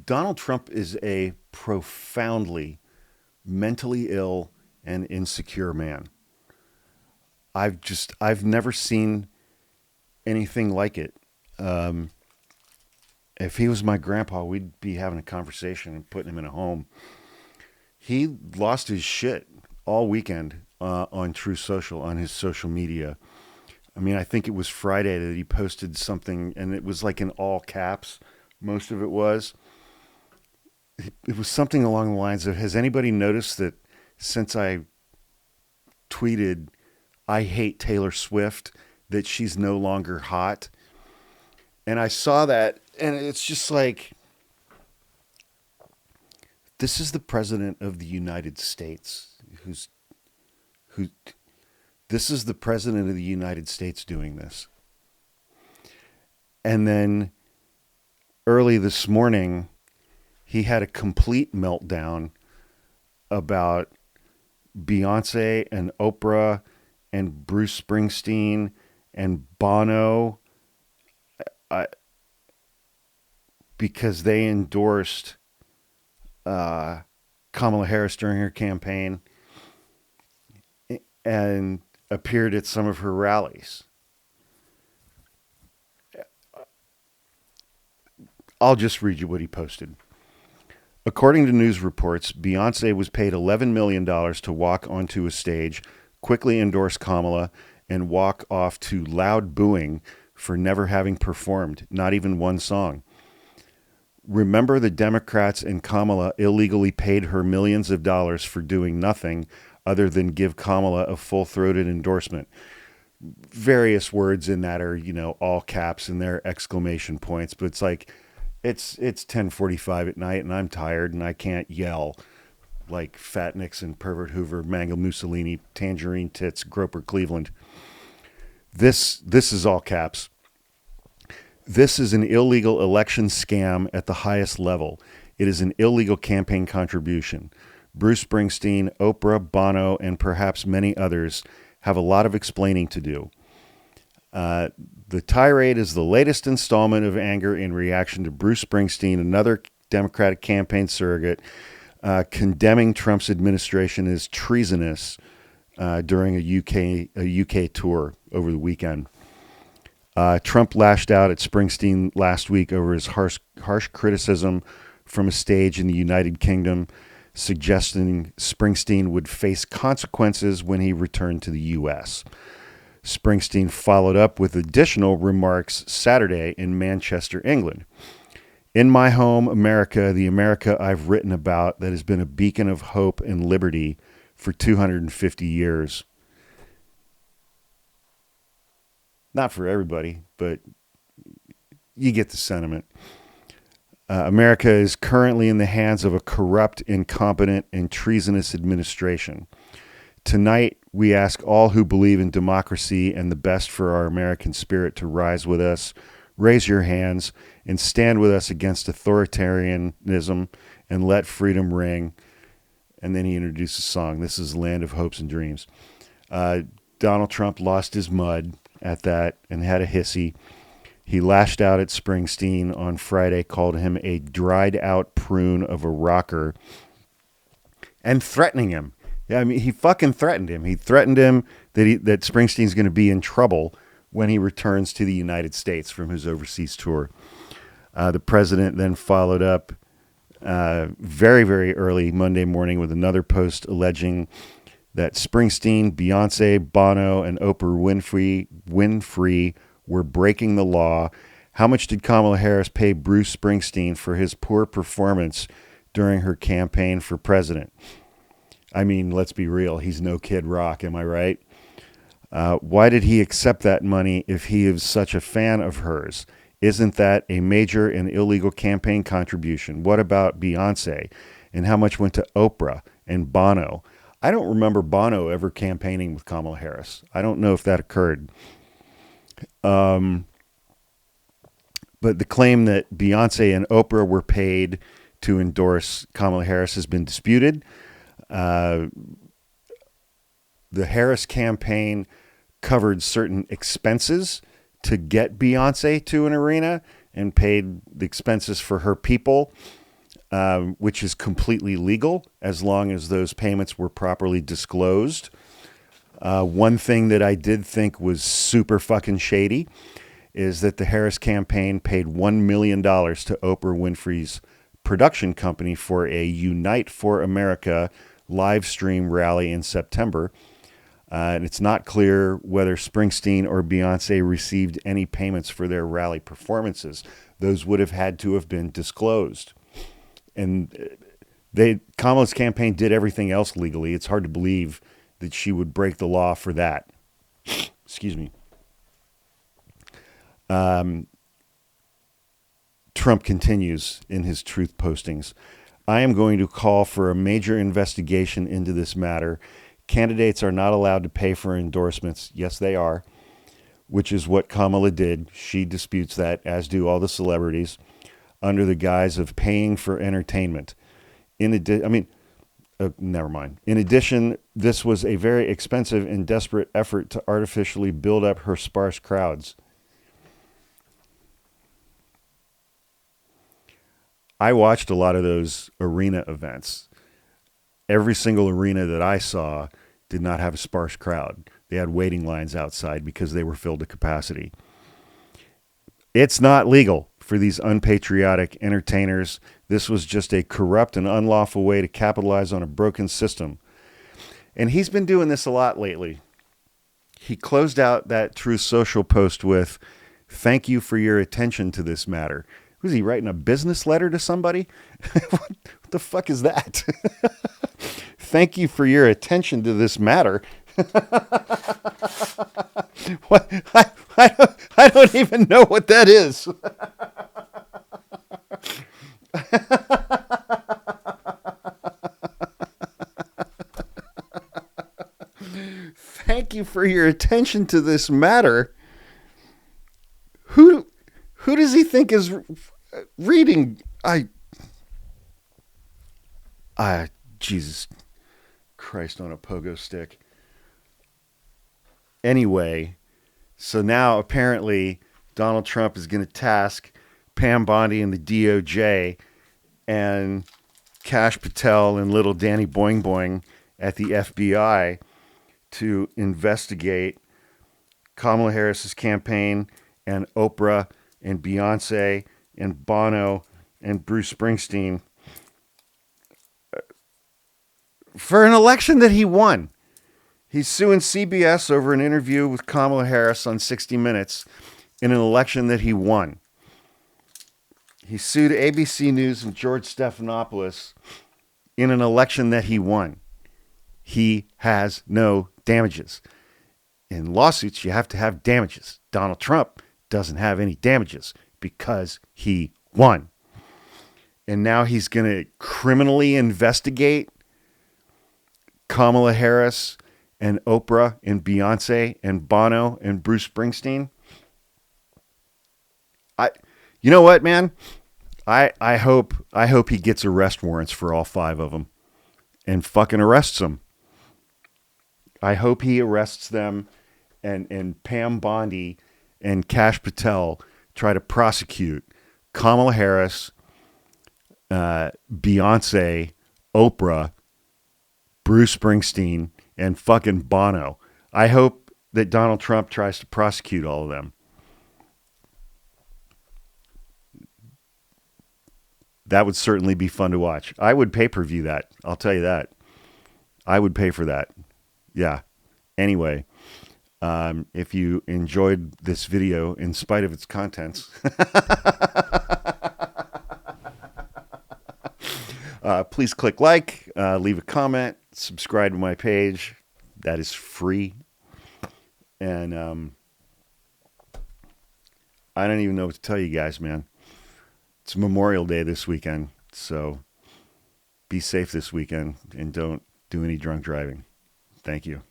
Donald Trump is a profoundly mentally ill and insecure man. I've never seen anything like it. Um, if he was my grandpa, we'd be having a conversation and putting him in a home. He lost his shit all weekend on True Social, on his social media. I mean, I think it was Friday that he posted something, and it was like in all caps. Most of it was. It was something along the lines of, has anybody noticed that since I tweeted, I hate Taylor Swift, that she's no longer hot? And I saw that, and it's just like, this is the president of the United States who this is the president of the United States doing this. And then early this morning, he had a complete meltdown about Beyonce and Oprah and Bruce Springsteen and Bono, because they endorsed Kamala Harris during her campaign and appeared at some of her rallies. I'll just read you what he posted. According to news reports, Beyonce was paid $11 million to walk onto a stage, quickly endorse Kamala, and walk off to loud booing for never having performed, not even one song. Remember, the Democrats and Kamala illegally paid her millions of dollars for doing nothing other than give Kamala a full-throated endorsement. Various words in that are, all caps and they're exclamation points, but it's like, it's 10:45 at night and I'm tired and I can't yell like Fat Nixon, Pervert Hoover, Mango Mussolini, Tangerine Tits, Groper Cleveland. This is all caps. This is an illegal election scam at the highest level. It is an illegal campaign contribution. Bruce Springsteen, Oprah, Bono, and perhaps many others have a lot of explaining to do. The tirade is the latest installment of anger in reaction to Bruce Springsteen, another Democratic campaign surrogate, condemning Trump's administration as treasonous during a UK tour over the weekend. Trump lashed out at Springsteen last week over his harsh criticism from a stage in the United Kingdom, suggesting Springsteen would face consequences when he returned to the U.S. Springsteen followed up with additional remarks Saturday in Manchester, England. In my home, America, the America I've written about that has been a beacon of hope and liberty for 250 years. Not for everybody, but you get the sentiment. America is currently in the hands of a corrupt, incompetent, and treasonous administration. Tonight, we ask all who believe in democracy and the best for our American spirit to rise with us, raise your hands, and stand with us against authoritarianism and let freedom ring. And then he introduced a song. This is Land of Hopes and Dreams. Donald Trump lost his mud at that and had a hissy. He lashed out at Springsteen on Friday, called him a dried out prune of a rocker, and threatening him. Yeah, I mean, he fucking threatened him. He threatened him that Springsteen's going to be in trouble when he returns to the United States from his overseas tour. The president then followed up very, very early Monday morning with another post alleging that Springsteen, Beyonce, Bono, and Oprah Winfrey were breaking the law. How much did Kamala Harris pay Bruce Springsteen for his poor performance during her campaign for president? I mean, let's be real. He's no Kid Rock, am I right? Why did he accept that money if he is such a fan of hers? Isn't that a major and illegal campaign contribution? What about Beyonce? And how much went to Oprah and Bono? I don't remember Bono ever campaigning with Kamala Harris. I don't know if that occurred. But the claim that Beyonce and Oprah were paid to endorse Kamala Harris has been disputed. The Harris campaign covered certain expenses to get Beyonce to an arena and paid the expenses for her people. which is completely legal as long as those payments were properly disclosed. One thing that I did think was super fucking shady is that the Harris campaign paid $1 million to Oprah Winfrey's production company for a Unite for America live stream rally in September. And it's not clear whether Springsteen or Beyonce received any payments for their rally performances. Those would have had to have been disclosed. And Kamala's campaign did everything else legally. It's hard to believe that she would break the law for that. Excuse me. Trump continues in his truth postings. I am going to call for a major investigation into this matter. Candidates are not allowed to pay for endorsements. Yes, they are, which is what Kamala did. She disputes that, as do all the celebrities, under the guise of paying for entertainment. Never mind. In addition, this was a very expensive and desperate effort to artificially build up her sparse crowds. I watched a lot of those arena events. Every single arena that I saw did not have a sparse crowd. They had waiting lines outside because they were filled to capacity. It's not legal for these unpatriotic entertainers. This was just a corrupt and unlawful way to capitalize on a broken system. And he's been doing this a lot lately. He closed out that Truth Social post with, "Thank you for your attention to this matter." Was he writing a business letter to somebody? What the fuck is that? Thank you for your attention to this matter. What? I don't even know what that is. Thank you for your attention to this matter. Who does he think is reading? Jesus Christ on a pogo stick. Anyway, so now apparently Donald Trump is going to task Pam Bondi and the DOJ and Kash Patel and little Danny Boing Boing at the FBI to investigate Kamala Harris's campaign and Oprah and Beyonce and Bono and Bruce Springsteen for an election that he won. He's suing CBS over an interview with Kamala Harris on 60 Minutes in an election that he won. He sued ABC News and George Stephanopoulos in an election that he won. He has no damages. In lawsuits, you have to have damages. Donald Trump doesn't have any damages because he won. And now he's going to criminally investigate Kamala Harris and Oprah and Beyonce and Bono and Bruce Springsteen. You know what, man? I hope he gets arrest warrants for all 5 of them and fucking arrests them. I hope he arrests them and Pam Bondi and Kash Patel try to prosecute Kamala Harris, Beyonce, Oprah, Bruce Springsteen, and fucking Bono. I hope that Donald Trump tries to prosecute all of them. That would certainly be fun to watch. I would pay-per-view that. I'll tell you that. I would pay for that. Yeah. Anyway, if you enjoyed this video in spite of its contents, please click like, leave a comment, subscribe to my page. That is free. And I don't even know what to tell you guys, man. It's Memorial Day this weekend, so be safe this weekend and don't do any drunk driving. Thank you.